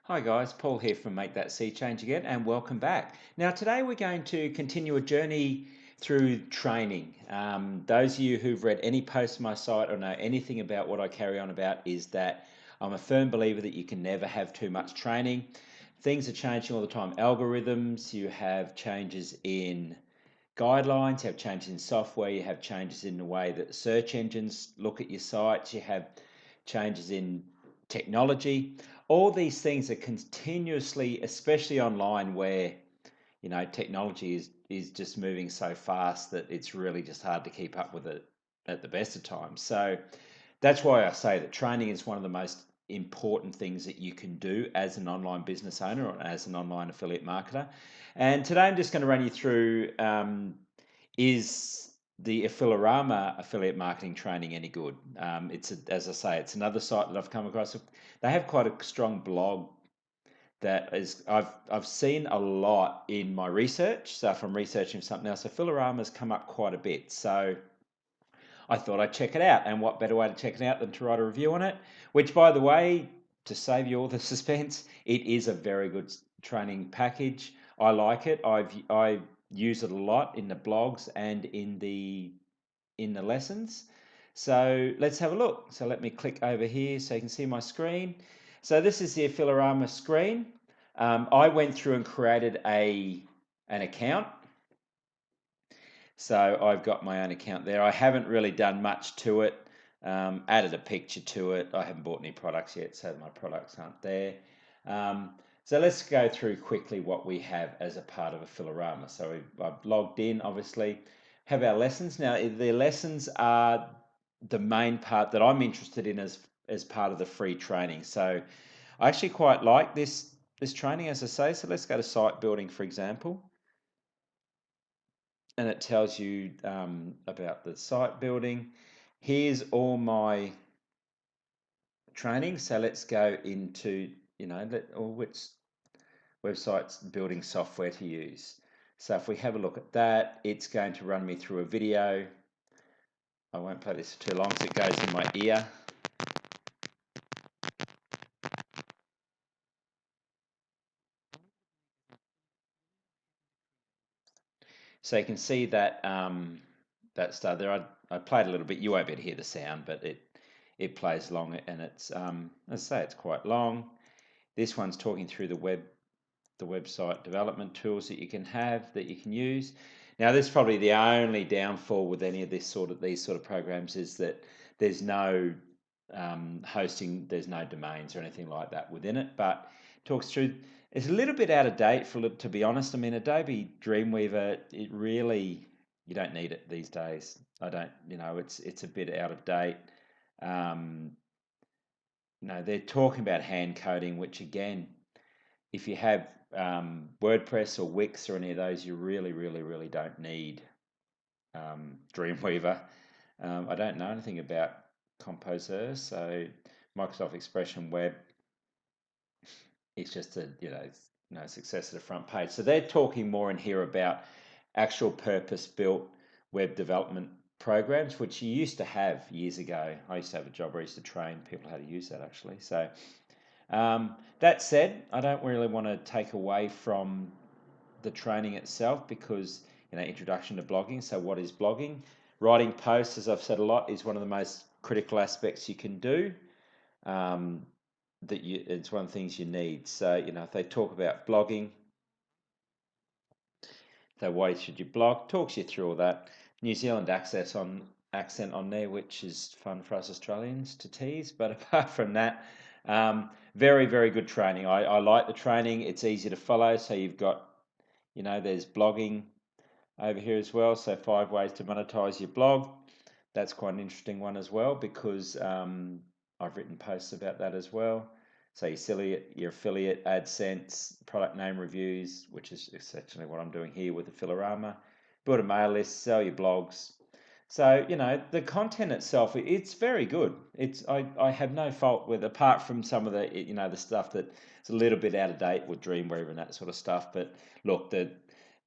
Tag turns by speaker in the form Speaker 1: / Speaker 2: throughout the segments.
Speaker 1: Hi guys, Paul here from Make That Sea Change again, and welcome back. Now today we're going to continue a journey through training. Those of you who've read any post on my site or know anything about what I carry on about is that I'm a firm believer that you can never have too much training. Things are changing all the time. Algorithms, you have changes in guidelines, you have changes in software, you have changes in the way that search engines look at your sites, you have changes in technology. All these things are continuously, especially online where technology is just moving so fast that it's really just hard to keep up with it at the best of times. So that's why I say that training is one of the most important things that you can do as an online business owner or as an online affiliate marketer. And today I'm just going to run you through is the Affilorama affiliate marketing training any good? As I say, it's another site that I've come across. They have quite a strong blog that is I've seen a lot in my research. So if I'm researching something else, Affilorama's come up quite a bit. So I thought I'd check it out. And what better way to check it out than to write a review on it? Which, by the way, to save you all the suspense, it is a very good training package. I like it. I use it a lot in the blogs and in the lessons. So let's have a look. So let me click over here so you can see my screen. So this is the Affilorama screen. I went through and created an account. So I've got my own account there. I haven't really done much to it. Added a picture to it. I haven't bought any products yet, so my products aren't there. So let's go through quickly what we have as a part of Affilorama. So I've logged in, obviously. Have our lessons. Now, the lessons are the main part that I'm interested in as part of the free training. So I actually quite like this training, as I say. So let's go to site building, for example. And it tells you about the site building. Here's all my training. So let's go into, which websites building software to use. So if we have a look at that, it's going to run me through a video. I won't play this for too long, so it goes in my ear. So you can see that that start there. I played a little bit. You won't be able to hear the sound, but it plays along, and it's as I say, it's quite long. This one's talking through the website development tools that you can have that you can use. Now, this is probably the only downfall with any of these sort of programs is that there's no hosting, there's no domains or anything like that within it. But it talks through. It's a little bit out of date to be honest. I mean, Adobe Dreamweaver, it really you don't need it these days. I don't, it's a bit out of date. Um, they're talking about hand coding, which again, if you have WordPress or Wix or any of those, you really, really, really don't need Dreamweaver. I don't know anything about Composer, so Microsoft Expression Web is just a success to the front page. So they're talking more in here about actual purpose-built web development programs, which you used to have years ago. I used to have a job where I used to train people how to use that actually. So that said, I don't really want to take away from the training itself because, introduction to blogging. So what is blogging? Writing posts, as I've said a lot, is one of the most critical aspects you can do. It's one of the things you need. So, if they talk about blogging, so why should you blog? Talks you through all that. New Zealand accent on there, which is fun for us Australians to tease. But apart from that, very, very good training. I like the training. It's easy to follow. So you've got, there's blogging over here as well. So 5 ways to monetize your blog. That's quite an interesting one as well because I've written posts about that as well. So your affiliate AdSense, product name reviews, which is essentially what I'm doing here with Affilorama. Build a mail list, sell your blogs. So, the content itself, it's very good. I have no fault with, apart from some of the, the stuff that is a little bit out of date with Dreamweaver and that sort of stuff. But look,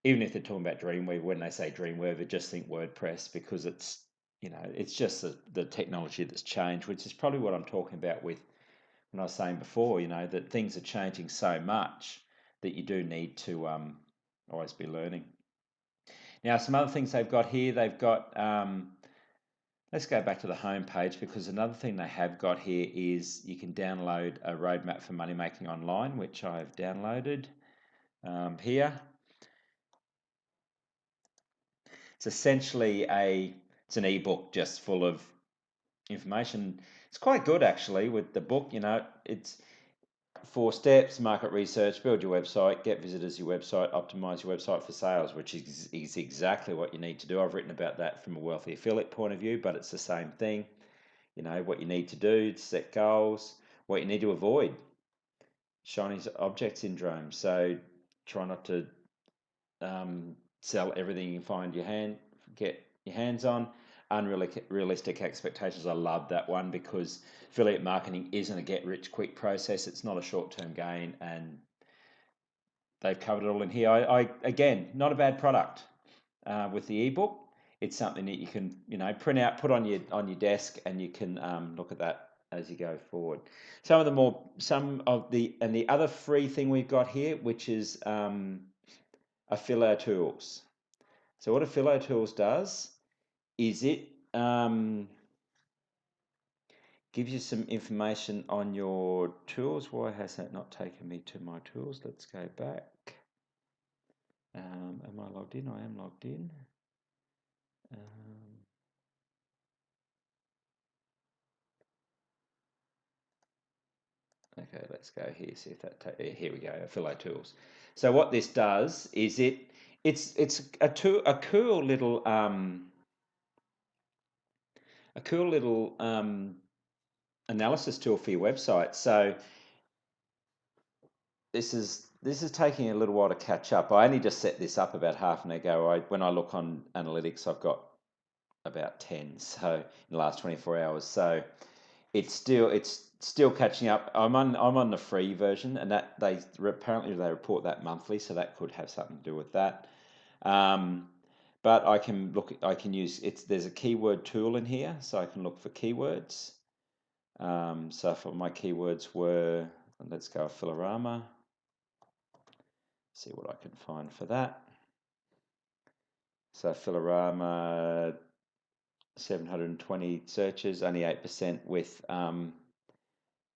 Speaker 1: even if they're talking about Dreamweaver, when they say Dreamweaver, just think WordPress because it's just the technology that's changed, which is probably what I'm talking about with when I was saying before, that things are changing so much that you do need to always be learning. Now, some other things they've got here, they've got, let's go back to the home page, because another thing they have got here is you can download a roadmap for money making online, which I've downloaded here. It's essentially it's an ebook just full of information. It's quite good actually with the book. It's 4 steps: market research, build your website, get visitors to your website, optimize your website for sales, which is exactly what you need to do. I've written about that from a wealthy affiliate point of view, but it's the same thing. What you need to do to set goals, what you need to avoid: shiny object syndrome. So try not to sell everything you find get your hands on. Unrealistic expectations. I love that one, because affiliate marketing isn't a get rich quick process. It's not a short term gain, and they've covered it all in here. I again, not a bad product with the ebook. It's something that you can print out, put on your desk, and you can look at that as you go forward. Some of the other free thing we've got here, which is AffiloTools. So what AffiloTools does is it gives you some information on your tools. Why has that not taken me to my tools? Let's go back. Am I logged in? I am logged in. Okay, let's go here. See if that here we go. AffiloTools. So what this does is it's a cool little analysis tool for your website. So this is taking a little while to catch up. I only just set this up about half an hour ago. When I look on analytics, I've got about 10. So in the last 24 hours. So it's still catching up. I'm on the free version, and that apparently they report that monthly, so that could have something to do with that. But I can use there's a keyword tool in here, so I can look for keywords. So for my keywords were, let's go Affilorama. See what I can find for that. So Affilorama, 720 searches, only 8% with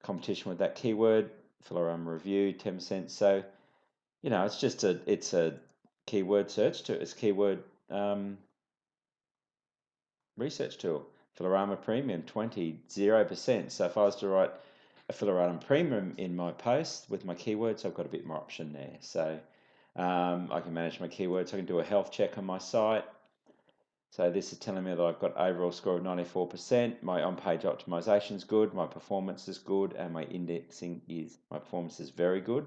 Speaker 1: competition with that keyword. Affilorama review, 10%. So it's a keyword search tool. It's keyword research tool. Affilorama Premium, 0%. So if I was to write Affilorama Premium in my post with my keywords, I've got a bit more option there. So I can manage my keywords. I can do a health check on my site. So this is telling me that I've got overall score of 94%. My on-page optimization is good. My performance is good, and my performance is very good.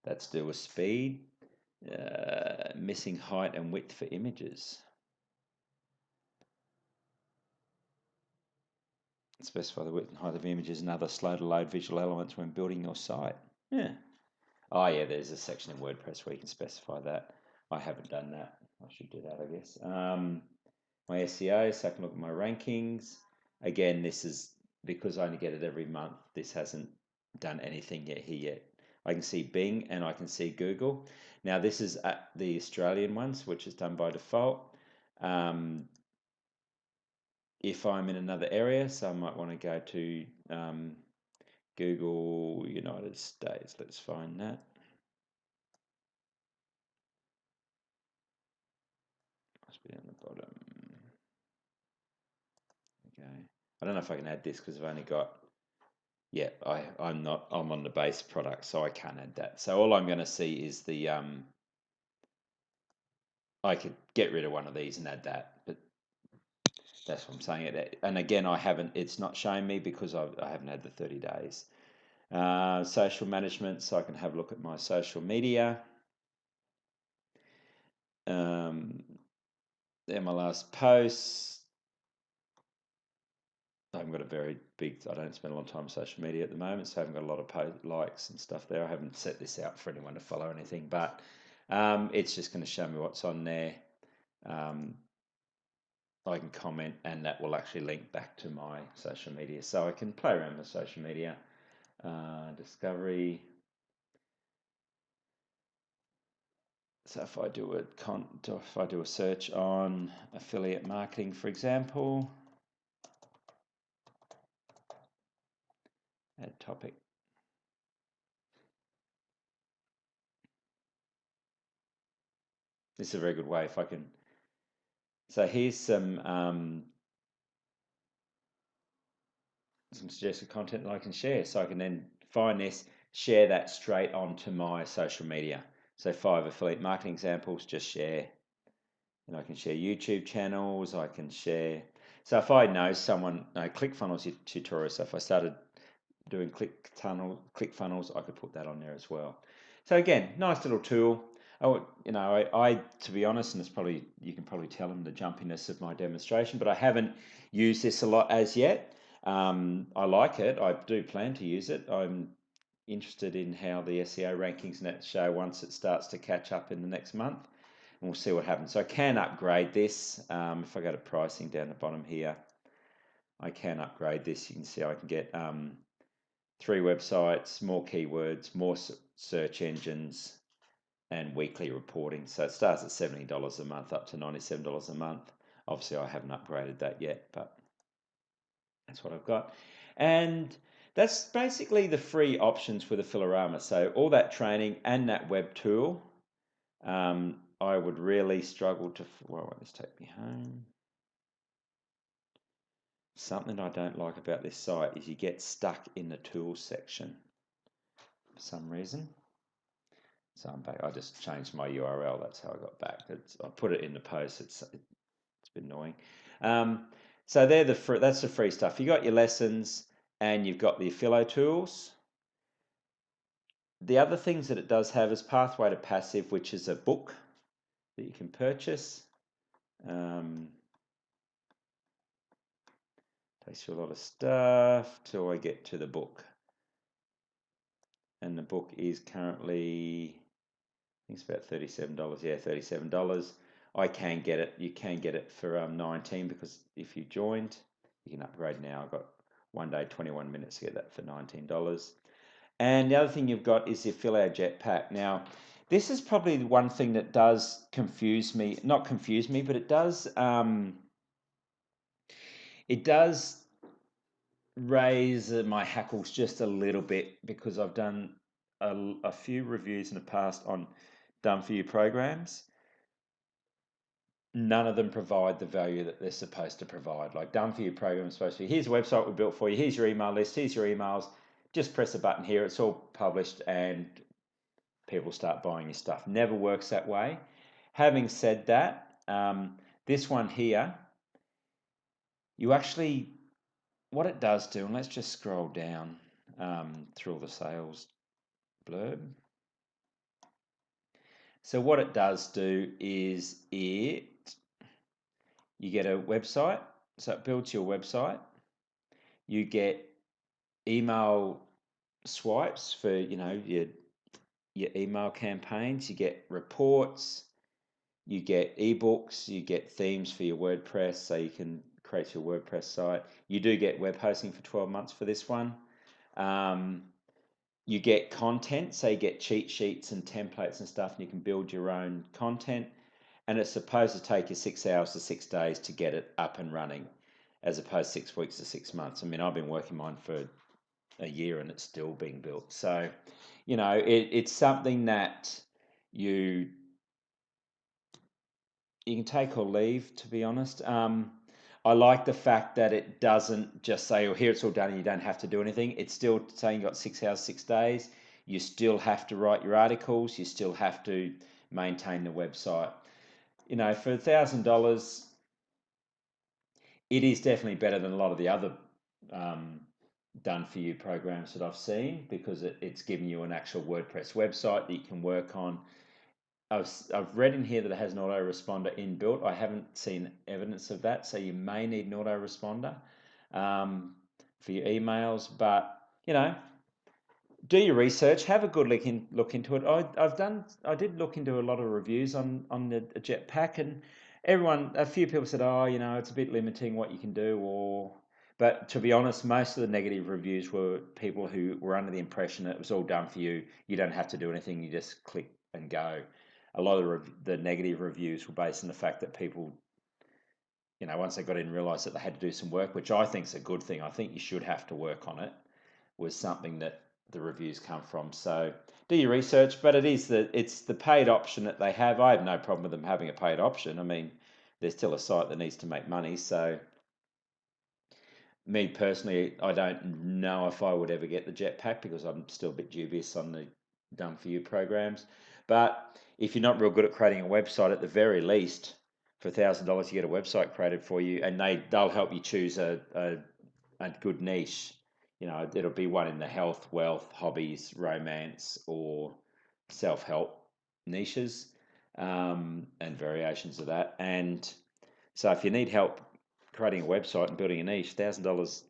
Speaker 1: That's to do with speed. Missing height and width for images. Specify the width and height of images and other slow to load visual elements when building your site. Yeah. Oh yeah, there's a section in WordPress where you can specify that. I haven't done that. I should do that, I guess. My SEO, so I can look at my rankings. Again, this is because I only get it every month. This hasn't done anything yet. I can see Bing and I can see Google. Now this is the Australian ones, which is done by default. If I'm in another area, so I might want to go to Google United States. Let's find that. Must be down the bottom. Okay. I don't know if I can add this because I've only got. Yeah, I'm on the base product, so I can't add that. So all I'm going to see is the I could get rid of one of these and add that, but that's what I'm saying. And again, it's not showing me because I haven't had the 30 days. Social management, so I can have a look at my social media. They're my last posts. I haven't got I don't spend a lot of time on social media at the moment, so I haven't got a lot of likes and stuff there. I haven't set this out for anyone to follow or anything, but it's just going to show me what's on there. I can comment, and that will actually link back to my social media. So I can play around with social media, discovery. So if I do a search on affiliate marketing, for example, add topic. This is a very good way if I can. So here's some suggested content that I can share. So I can then find this, share that straight onto my social media. So 5 affiliate marketing examples, just share. And I can share YouTube channels, I can share. So if I know someone, ClickFunnels tutorial, so if I started doing ClickFunnels, I could put that on there as well. So again, nice little tool. I to be honest, and it's probably, you can probably tell them the jumpiness of my demonstration, but I haven't used this a lot as yet. I like it. I do plan to use it. I'm interested in how the SEO rankings and that show once it starts to catch up in the next month, and we'll see what happens. So I can upgrade this. If I go to pricing down the bottom here, I can upgrade this. You can see I can get 3 websites, more keywords, more search engines, and weekly reporting. So it starts at $70 a month up to $97 a month. Obviously, I haven't upgraded that yet, but that's what I've got. And that's basically the free options with Affilorama. So all that training and that web tool, I would really struggle to. Well, won't this take me home? Something I don't like about this site is you get stuck in the tools section for some reason. So I'm back. I just changed my URL. That's how I got back. I put it in the post. It's been annoying. So they're that's the free stuff. You got your lessons and you've got the AffiloTools. The other things that it does have is Pathway to Passive, which is a book that you can purchase. Takes you a lot of stuff till I get to the book. And the book is currently, I think it's about $37. Yeah, $37. I can get it. You can get it for $19 because if you joined, you can upgrade now. I've got 1 day, 21 minutes to get that for $19. And the other thing you've got is the AffiloJetpack. Now, this is probably the one thing that does confuse me. Not confuse me, but it does raise my hackles just a little bit, because I've done a few reviews in the past on done for you programs. None of them provide the value that they're supposed to provide. Like done for you program is supposed to be, here's a website we built for you, here's your email list, here's your emails, just press a button here, it's all published and people start buying your stuff. Never works that way. Having said that, this one here, you actually, what it does do, and let's just scroll down through all the sales blurb. So what it does do is you get a website, so it builds your website. You get email swipes for your email campaigns. You get reports. You get ebooks. You get themes for your WordPress, so you can create your WordPress site. You do get web hosting for 12 months for this one. You get content, so you get cheat sheets and templates and stuff, and you can build your own content. And it's supposed to take you 6 hours to 6 days to get it up and running, as opposed to 6 weeks to 6 months. I mean, I've been working mine for a year and it's still being built. So, it's something that you can take or leave, to be honest. I like the fact that it doesn't just say, oh, here it's all done and you don't have to do anything. It's still saying you got 6 hours, 6 days. You still have to write your articles. You still have to maintain the website. For $1,000, it is definitely better than a lot of the other done for you programs that I've seen, because it's giving you an actual WordPress website that you can work on. I've read in here that it has an autoresponder inbuilt. I haven't seen evidence of that, so you may need an autoresponder for your emails. But do your research, have a good look into it. I did look into a lot of reviews on the Jetpack, and a few people said, oh, it's a bit limiting what you can do, but to be honest, most of the negative reviews were people who were under the impression that it was all done for you. You don't have to do anything. You just click and go. A lot of the negative reviews were based on the fact that people, once they got in, realised that they had to do some work, which I think is a good thing. I think you should have to work on it, was something that the reviews come from. So do your research, but it's the paid option that they have. I have no problem with them having a paid option. I mean, there's still a site that needs to make money. So me personally, I don't know if I would ever get the Jetpack because I'm still a bit dubious on the done for you programs. But if you're not real good at creating a website, at the very least, for $1,000, you get a website created for you, and they'll help you choose a good niche. It'll be one in the health, wealth, hobbies, romance, or self-help niches, and variations of that. And so if you need help creating a website and building a niche, $1,000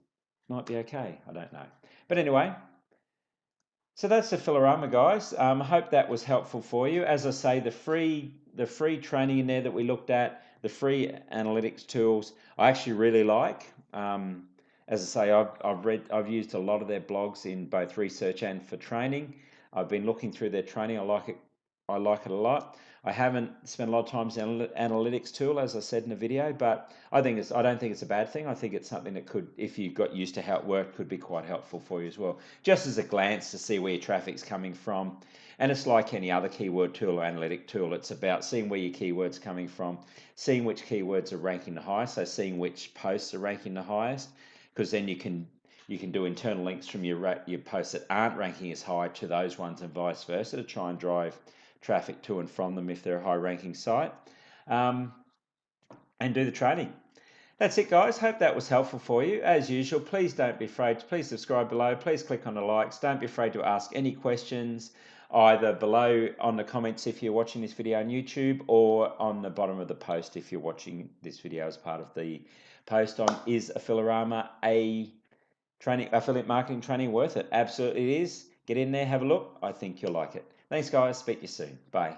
Speaker 1: might be okay. I don't know. But anyway, so that's the Affilorama, guys. I hope that was helpful for you. As I say, the free training in there that we looked at, the free analytics tools, I actually really like. As I say, I've used a lot of their blogs in both research and for training. I've been looking through their training. I like it. I like it a lot. I haven't spent a lot of time on the analytics tool, as I said in the video, but I don't think it's a bad thing. I think it's something that could, if you got used to how it worked, could be quite helpful for you as well. Just as a glance to see where your traffic's coming from. And it's like any other keyword tool or analytic tool. It's about seeing where your keywords are coming from, seeing which keywords are ranking the highest, so seeing which posts are ranking the highest, because then you can do internal links from your posts that aren't ranking as high to those ones and vice versa to try and drive traffic to and from them if they're a high ranking site, and do the training. That's it, guys. Hope that was helpful for you. As usual, please don't be afraid. Please subscribe below. Please click on the likes. Don't be afraid to ask any questions either below on the comments if you're watching this video on YouTube, or on the bottom of the post if you're watching this video as part of the post on is Affilorama a affiliate marketing training worth it? Absolutely it is. Get in there, have a look. I think you'll like it. Thanks, guys. Speak to you soon. Bye.